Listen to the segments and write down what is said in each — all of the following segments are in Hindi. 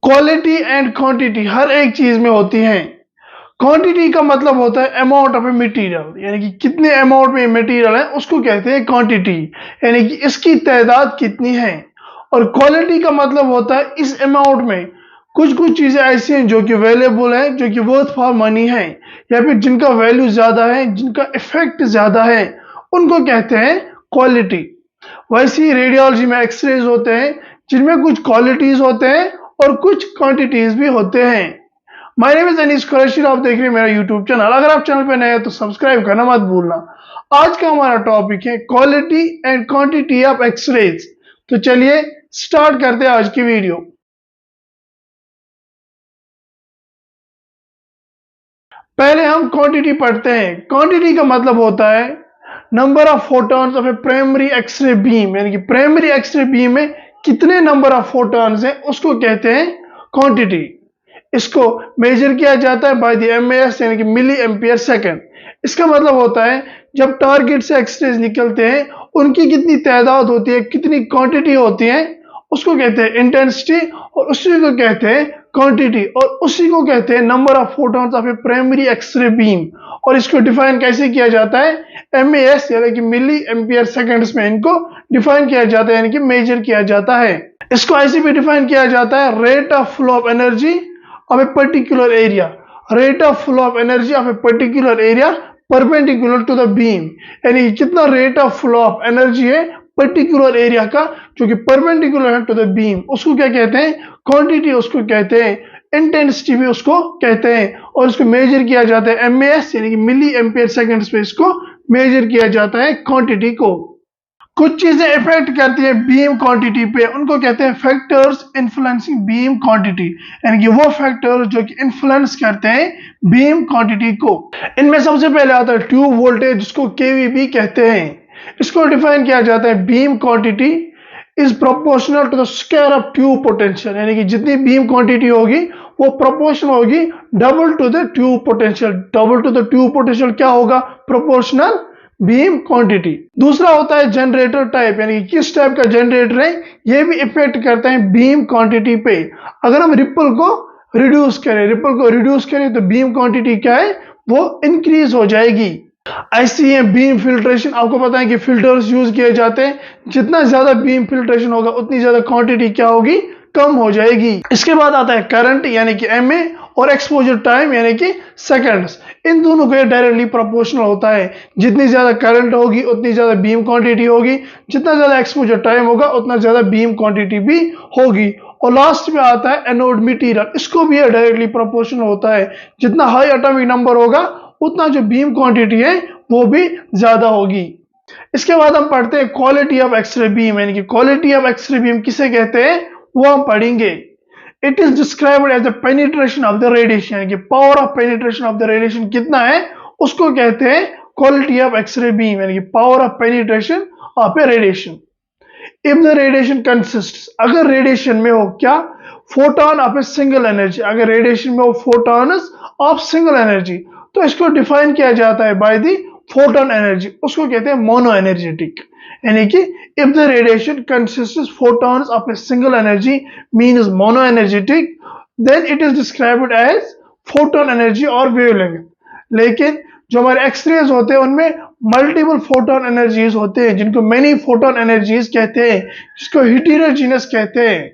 क्वालिटी एंड क्वांटिटी हर एक चीज में होती हैं। क्वांटिटी का मतलब होता है अमाउंट ऑफ ए मटेरियल, यानी कि कितने अमाउंट में मटेरियल है उसको कहते हैं क्वांटिटी, यानी कि इसकी तादाद कितनी है। और क्वालिटी का मतलब होता है इस अमाउंट में कुछ कुछ चीजें ऐसी हैं जो कि वैल्यूएबल है, जो कि वर्थ फॉर मनी है, या फिर जिनका वैल्यू ज्यादा है, जिनका इफेक्ट ज्यादा है, उनको कहते हैं क्वालिटी। वैसे ही रेडियोलॉजी में एक्सरेज होते हैं जिनमें कुछ क्वालिटीज होते हैं और कुछ क्वांटिटीज भी होते हैं। My name is Anees Qureshi, आप देख रहे हैं मेरा यूट्यूब चैनल। अगर आप चैनल पे नए हैं तो सब्सक्राइब करना मत भूलना। आज का हमारा टॉपिक है quality and quantity of x rays. तो चलिए स्टार्ट करते हैं आज की वीडियो। पहले हम क्वांटिटी पढ़ते हैं। क्वांटिटी का मतलब होता है number of photons of a primary x ray beam, यानी कि प्राइमरी एक्सरे बीम में कितने नंबर ऑफ फोटॉन्स हैं उसको कहते हैं क्वांटिटी। इसको मेजर किया जाता है बाय द एमएएस, यानी कि मिली एम्पियर सेकंड। इसका मतलब होता है जब टारगेट से एक्सरेज निकलते हैं उनकी कितनी तादाद होती है, कितनी क्वांटिटी होती है, उसको कहते हैं इंटेंसिटी, और उसी को कहते हैं क्वांटिटी, और उसी को कहते हैं number of photons of a primary x ray beam. और इसको डिफाइन कैसे किया जाता है, एमएएस यानी कि मिली एम्पियर सेकंड्स में इनको डिफाइन किया जाता है, यानी कि मेजर किया जाता है। इसको ऐसे भी डिफाइन किया जाता है rate of flow of energy of a particular area, rate of flow of energy of a particular area perpendicular to the beam, यानी कितना rate of flow of energy है पर्टिकुलर एरिया का जो कि परपेंडिकुलर है टू द बीम, उसको क्या कहते हैं, क्वांटिटी उसको कहते हैं, इंटेंसिटी भी उसको कहते हैं। और इसको मेजर किया जाता है एमएएस यानी कि मिली एम्पियर सेकंड्स पे इसको मेजर किया जाता है क्वांटिटी को। कुछ चीजें इफेक्ट करती है बीम क्वांटिटी पे, उनको कहते हैं फैक्टर्स इन्फ्लुएंसिंग बीम क्वांटिटी, यानी कि वो फैक्टर जो कि इन्फ्लुएंस करते हैं बीम क्वांटिटी को। इनमें सबसे पहले आता है ट्यूब वोल्टेज, जिसको केवी भी कहते हैं। इसको डिफाइन किया जाता है beam quantity is proportional to the square of tube potential, यानी कि जितनी बीम क्वांटिटी होगी वो प्रोपोर्शनल होगी double to the tube potential. Double to the tube potential क्या होगा, प्रोपोर्शनल बीम क्वांटिटी। दूसरा होता है जनरेटर टाइप, यानी कि किस टाइप का जनरेटर है, ये भी इफेक्ट करता है बीम क्वांटिटी पे। अगर हम रिपल को रिड्यूस करें तो बीम क्वांटिटी क्या है, वो इंक्रीज हो जाएगी। ऐसी है बीम फिल्ट्रेशन, आपको पता है कि फिल्टर्स यूज किए जाते हैं, जितना ज्यादा बीम फिल्ट्रेशन होगा उतनी ज्यादा क्वांटिटी क्या होगी, कम हो जाएगी। इसके बाद आता है करंट यानी कि एमए, और एक्सपोजर टाइम यानी कि सेकंड्स। इन दोनों को डायरेक्टली प्रोपोर्शनल होता है, जितनी ज्यादा करंट होगी उतनी ज्यादा बीम क्वांटिटी होगी, जितना ज्यादा एक्सपोजर टाइम होगा उतना ज्यादा बीम क्वांटिटी भी होगी। और लास्ट में आता है एनोड मटेरियल, इसको भी डायरेक्टली प्रोपोर्शनल होता है, जितना हाई एटॉमिक नंबर होगा उतना जो बीम क्वांटिटी है वो भी ज्यादा होगी। इसके बाद हम पढ़ते हैं क्वालिटी ऑफ एक्सरे बीम, यानी कि क्वालिटी ऑफ एक्सरे बीम किसे कहते हैं वो हम पढ़ेंगे। It is described as the penetration of the radiation, यानी कि power of penetration of the radiation कितना है उसको कहते हैं क्वालिटी ऑफ एक्सरे बीम, यानी कि power of penetration of A radiation. If the radiation consist, अगर रेडिएशन में हो क्या, photon of a single energy, अगर रेडिएशन में हो फोटॉन्स ऑफ सिंगल एनर्जी, तो इसको डिफाइन किया जाता है बाय द फोटोन एनर्जी, उसको कहते हैं मोनो एनर्जेटिक। यानी कि if the radiation consists photons of a single energy means monoenergetic, then it is described as photon energy or wavelength। लेकिन जो हमारे एक्सरेज होते हैं उनमें मल्टीपल फोटोन एनर्जीज होते हैं, जिनको मेनी फोटोन एनर्जीज कहते हैं, जिसको हेटेरोजेनस कहते हैं।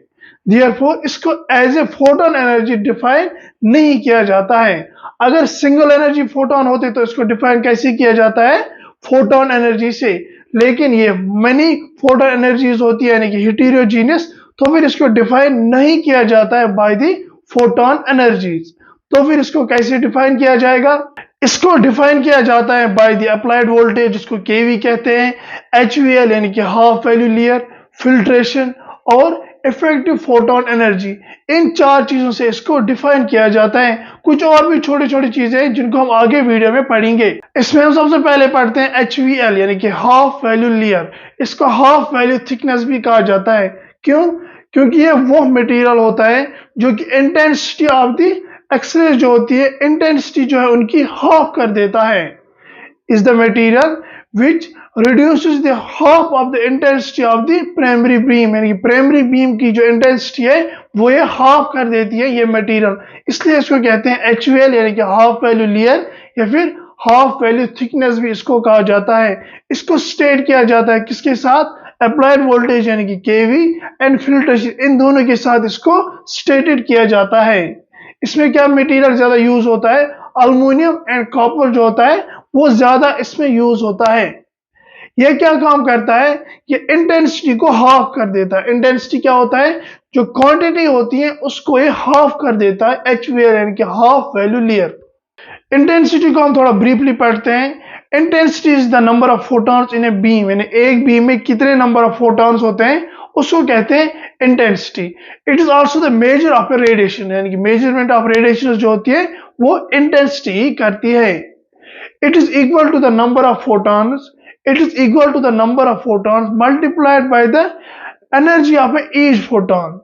Therefore इसको as a photon energy define नहीं किया जाता है। अगर सिंगल एनर्जी फोटोन होते तो इसको डिफाइन कैसे किया जाता है, फोटोन एनर्जी से। लेकिन ये मेनी फोटोन एनर्जीज होती है यानी कि हेटेरोजेनस, तो फिर इसको डिफाइन नहीं किया जाता है बाय द फोटोन एनर्जीज। तो फिर इसको कैसे डिफाइन किया जाएगा, इसको डिफाइन किया जाता है बाय द अप्लाइड वोल्टेज, जिसको केवी कहते हैं, एचवीएल यानी कि हाफ वैल्यू लेयर, फिल्ट्रेशन और इफेक्टिव फोटोन एनर्जी। इन चार चीजों से इसको डिफाइन किया जाता है। कुछ और भी छोटी छोटी चीजें हैं जिनको हम आगे वीडियो में पढ़ेंगे। इसमें हम सबसे पहले पढ़ते हैं HVL यानी कि हाफ वैल्यू लेयर। इसको हाफ वैल्यू थिकनेस भी कहा जाता है। क्यों, क्योंकि ये वो मटेरियल होता है जो कि इंटेंसिटी ऑफ द एक्सरे जो होती है, इंटेंसिटी जो है उनकी हाफ कर देता है। Is the material which reduces the half of the intensity of the primary beam, यानी कि प्राइमरी बीम की जो इंटेंसिटी है वो ये हाफ कर देती है ये मटेरियल, इसलिए इसको कहते हैं HVL यानी कि हाफ वैल्यू लेयर या फिर हाफ वैल्यू थिकनेस भी इसको कहा जाता है। इसको स्टेट किया जाता है किसके साथ? अप्लाइड वोल्टेज यानी कि केवी एंड फिल्ट्रेशन, इन दोनों के साथ इसको स्टेटेड किया जाता है। इसमें क्या मटेरियल ज्यादा यूज होता है? अल्युमिनियम एंड कॉपर जो होता है वो ज्यादा इसमें यूज होता है। ये क्या काम करता है? ये इंटेंसिटी को हाफ कर देता है। इंटेंसिटी क्या होता है? जो क्वांटिटी होती है उसको ये हाफ कर देता है, HVL यानी कि हाफ वैल्यू लेयर। इंटेंसिटी को हम थोड़ा ब्रीफली पढ़ते हैं। Intensity is the number of photons in a beam, यानी एक बीम में कितने नंबर ऑफ फोटॉन्स होते हैं उसको कहते हैं intensity. It is also the measure of A radiation, यानी कि मेजरमेंट ऑफ रेडिएशन जो होती है वो इंटेंसिटी ही करती है। It is equal to the number of photons, it is equal to the number of photons multiplied by the energy of each photon.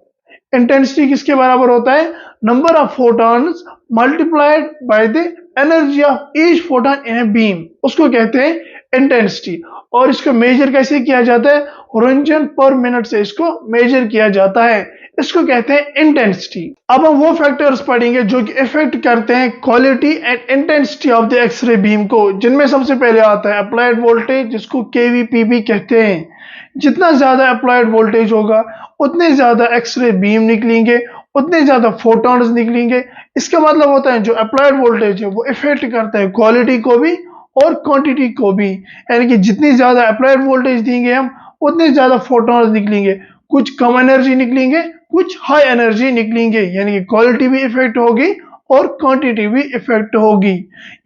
Intensity किसके बराबर होता है? Number of photons multiplied by the energy of each photon in a beam, उसको कहते हैं इंटेंसिटी। और इसको मेजर कैसे किया जाता है? रंजन पर मिनट से इसको मेजर किया जाता है, इसको कहते हैं इंटेंसिटी। अब हम वो फैक्टर्स पढ़ेंगे जो कि इफेक्ट करते हैं quality and intensity of the x-ray beam को, जिनमें सबसे पहले आता है अप्लाइड वोल्टेज, जिसको केवीपीबी कहते हैं। जितना ज्यादा अप्लाइड वोल्टेज होगा उतने ज्यादा एक्सरे बीम निकलेंगे, उतने ज्यादा फोटॉन्स निकलेंगे। इसका मतलब होता है जो अप्लाइड वोल्टेज है वो इफेक्ट करता है क्वालिटी को भी और क्वांटिटी को भी, यानी कि जितनी ज्यादा अप्लाइड वोल्टेज देंगे हम उतने ज्यादा फोटॉन्स निकलेंगे, कुछ कम एनर्जी निकलेंगे, कुछ हाई एनर्जी निकलेंगे, यानी कि क्वालिटी भी इफेक्ट होगी और क्वांटिटी भी इफेक्ट होगी।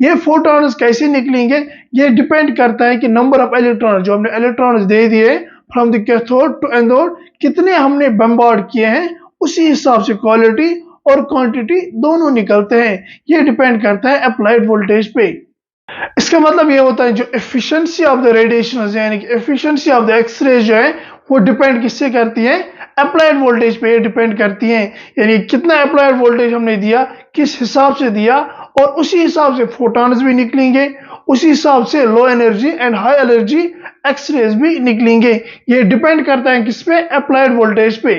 ये फोटॉन्स कैसे निकलेंगे ये डिपेंड करता है कि नंबर ऑफ इलेक्ट्रॉन, जो हमने इलेक्ट्रॉन्स दे दिए from the cathode to anode, कितने हमने बम्बार्ड किए हैं, उसी हिसाब से क्वालिटी और क्वांटिटी दोनों निकलते हैं। ये डिपेंड करता है अप्लाइड वोल्टेज पे। इसका मतलब ये होता है जो एफिशिएंसी ऑफ द रेडिएशन यानी कि एफिशिएंसी ऑफ द एक्सरे जो है वो डिपेंड किससे करती है? अप्लाइड वोल्टेज पे डिपेंड करती है, यानी कितना अप्लाइड वोल्टेज हमने दिया, किस हिसाब से दिया, और उसी हिसाब से फोटॉन्स भी निकलेंगे, उसी हिसाब से low energy and high energy x-rays भी निकलेंगे। ये डिपेंड करता है किस पे? अप्लाइड वोल्टेज पे।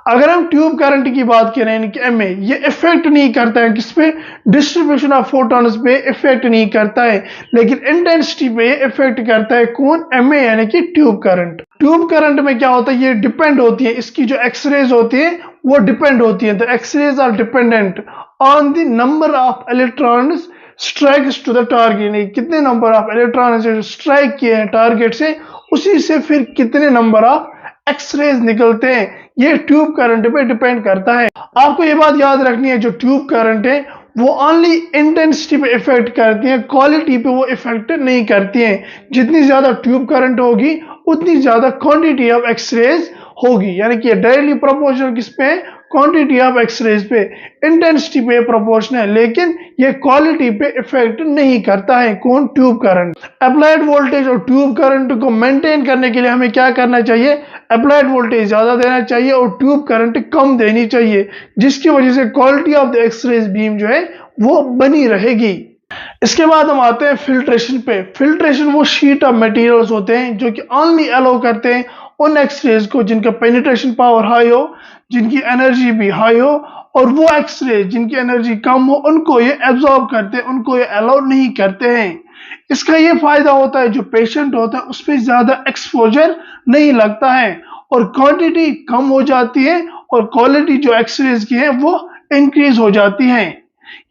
अगर हम ट्यूब करंट की बात करें यानी कि एमए, ये इफेक्ट नहीं करता है किस पे? डिस्ट्रीब्यूशन ऑफ फोटॉन्स पे इफेक्ट नहीं करता है, लेकिन इंटेंसिटी पे इफेक्ट करता है। कौन? एमए यानी कि ट्यूब करंट। ट्यूब करंट में क्या होता है? ये डिपेंड होती है, इसकी जो एक्सरेज होती है वो डिपेंड होती है। The x-rays are dependent on the number of electrons strikes to the target, कितने नंबर ऑफ इलेक्ट्रॉन स्ट्राइक किए हैं टारगेट से, उसी से फिर कितने नंबर ऑफ एक्सरेज निकलते हैं। ये ट्यूब करंट पे डिपेंड करता है। आपको ये बात याद रखनी है, जो ट्यूब करंट है वो ओनली इंटेंसिटी पे इफेक्ट करती है, क्वालिटी पे वो इफेक्ट नहीं करती है। जितनी ज्यादा ट्यूब करंट होगी उतनी ज्यादा क्वांटिटी ऑफ एक्सरेज होगी, यानी कि डायरेक्टली प्रोपोर्शनल किस पे है? क्वांटिटी ऑफ एक्सरेज पे। इंटेंसिटी पे प्रोपोर्शनल है, लेकिन ये क्वालिटी पे इफेक्ट नहीं करता है। कौन? Tube current. अप्लाइड वोल्टेज और ट्यूब करंट को मेंटेन करने के लिए हमें क्या करना चाहिए? अप्लाइड वोल्टेज ज्यादा देना चाहिए और ट्यूब करंट कम देनी चाहिए, जिसकी वजह से quality of the x-rays beam जो है वो बनी रहेगी। इसके बाद हम आते हैं फिल्ट्रेशन पे। फिल्ट्रेशन वो शीट ऑफ मटेरियल्स होते हैं जो कि ओनली अलाउ करते हैं उन एक्सरेज को जिनका पेनिट्रेशन पावर हाई हो, जिनकी एनर्जी भी हाई हो, और वो एक्सरेज जिनकी एनर्जी कम हो उनको ये एब्जॉर्ब करते हैं, उनको ये अलाउ नहीं करते हैं। इसका ये फायदा होता है जो पेशेंट होता है उस पर ज्यादा एक्सपोजर नहीं लगता है और क्वांटिटी कम हो जाती है और क्वालिटी जो एक्सरेज की है वो इंक्रीज हो जाती है।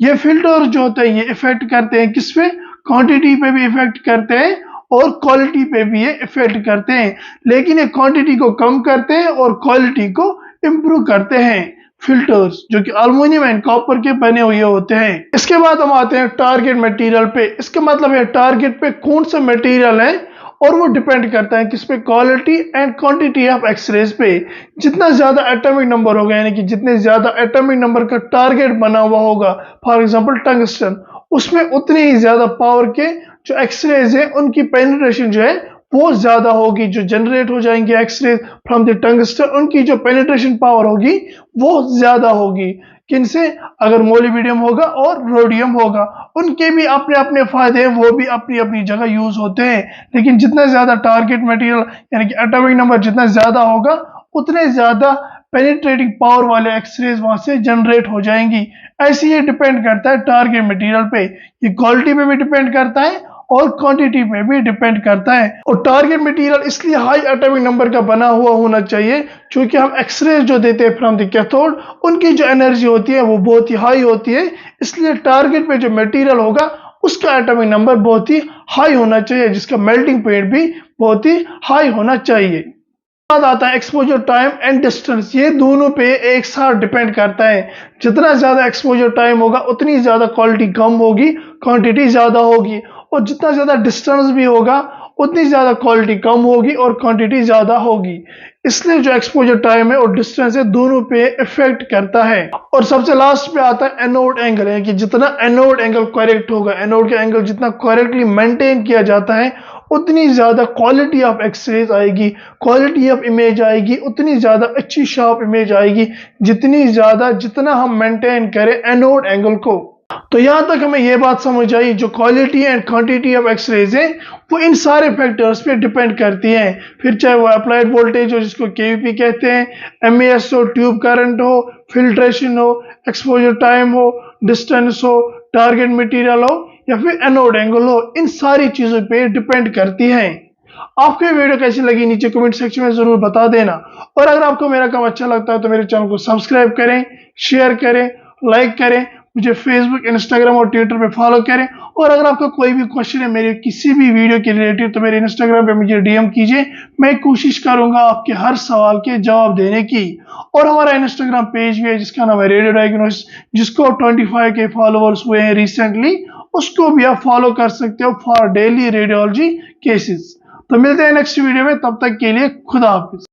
ये फिल्टर जो होते हैं ये इफेक्ट करते हैं किस पे? क्वांटिटी पे भी इफेक्ट करते हैं और क्वालिटी पे भी ये इफेक्ट करते हैं, लेकिन ये क्वांटिटी को कम करते हैं और क्वालिटी को इंप्रूव करते हैं। फिल्टर्स जो कि एल्युमिनियम एंड कॉपर के बने हुए होते हैं। इसके बाद हम आते हैं टारगेट मटेरियल पे। इसका मतलब है टारगेट पे कौन सा मटेरियल है और वो डिपेंड करता है किस पे? Quality and quantity of x-rays पे। जितना ज्यादा एटॉमिक नंबर होगा, यानी कि जितने ज्यादा एटॉमिक नंबर का टारगेट बना हुआ होगा, फॉर एग्जांपल टंगस्टन, उसमें उतनी ही ज्यादा पावर के जो एक्सरेज है उनकी पेनिट्रेशन जो है वो ज़्यादा होगी। जो जनरेट हो जाएंगे एक्सरे फ्रॉम द टंगस्टन, उनकी जो पेनिट्रेशन पावर होगी वो ज़्यादा होगी। किनसे? अगर मोलिब्डेनम होगा और रोडियम होगा, उनके भी अपने अपने फायदे हैं, वो भी अपनी अपनी जगह यूज होते हैं। लेकिन जितना ज्यादा टारगेट मटेरियल यानी कि एटॉमिक नंबर जितना ज्यादा होगा, उतने ज्यादा पेनिट्रेटिंग पावर वाले एक्सरेज वहां से जनरेट हो जाएंगी। ऐसे ये डिपेंड करता है टारगेट मटेरियल पे, ये क्वालिटी पे भी डिपेंड करता है और क्वांटिटी पे भी डिपेंड करता है। और टारगेट मटेरियल इसलिए हाई एटॉमिक नंबर का बना हुआ होना चाहिए क्योंकि हम एक्सरेज जो देते हैं फ्रॉम द कैथोड, उनकी जो एनर्जी होती है वो बहुत ही हाई होती है। इसलिए टारगेट पे जो मटेरियल होगा उसका एटॉमिक नंबर बहुत ही हाई होना चाहिए, जिसका मेल्टिंग पॉइंट भी बहुत ही हाई होना चाहिए। बाद आता है एक्सपोजर टाइम एंड डिस्टेंस। ये दोनों पे एक साथ डिपेंड करता है। जितना ज्यादा एक्सपोजर टाइम होगा उतनी ज्यादा क्वालिटी कम होगी, क्वांटिटी ज्यादा होगी। और जितना ज्यादा डिस्टेंस भी होगा उतनी ज्यादा क्वालिटी कम होगी और क्वांटिटी ज्यादा होगी। इसलिए जो एक्सपोजर टाइम है और डिस्टेंस है दोनों पे इफेक्ट करता है। और सबसे लास्ट पे आता है एनोड एंगल, यानी कि जितना एनोड एंगल करेक्ट होगा, एनोड का एंगल जितना करेक्टली मेंटेन किया जाता है, उतनी ज्यादा क्वालिटी ऑफ एक्सरेज आएगी, क्वालिटी ऑफ इमेज आएगी, उतनी ज्यादा अच्छी शार्प इमेज आएगी जितना हम मेंटेन करें एनोड एंगल को। तो यहां तक हमें यह बात समझ आई, जो quality and quantity of x-rays है वो इन सारे फैक्टर्स पे डिपेंड करती हैं। फिर चाहे वो अप्लाइड वोल्टेज हो जिसको केवीपी कहते हैं, एमईएस हो, ट्यूब करंट हो, फिल्ट्रेशन हो, एक्सपोजर टाइम हो, डिस्टेंस हो, टारगेट मटेरियल हो या फिर एनोड एंगल हो, इन सारी चीजों पे डिपेंड करती हैं। आपको ये वीडियो कैसी लगी नीचे कमेंट सेक्शन में जरूर बता देना। और अगर आपको मेरा काम अच्छा लगता है तो मेरे चैनल को सब्सक्राइब करें, शेयर करें, लाइक करें, मुझे फेसबुक, इंस्टाग्राम और ट्विटर पे फॉलो करें। और अगर आपका कोई भी क्वेश्चन है मेरे किसी भी वीडियो के रिलेटेड तो मेरे इंस्टाग्राम पे मुझे डीएम कीजिए, मैं कोशिश करूंगा आपके हर सवाल के जवाब देने की। और हमारा इंस्टाग्राम पेज भी है जिसका नाम है रेडियो डायग्नोसिस, जिसको 25 के फॉलोअर्स हुए हैं रिसेंटली, उसको भी आप फॉलो कर सकते हो फॉर डेली रेडियोलॉजी केसेस। तो मिलते हैं नेक्स्ट वीडियो में, तब तक के लिए खुदा हाफिज।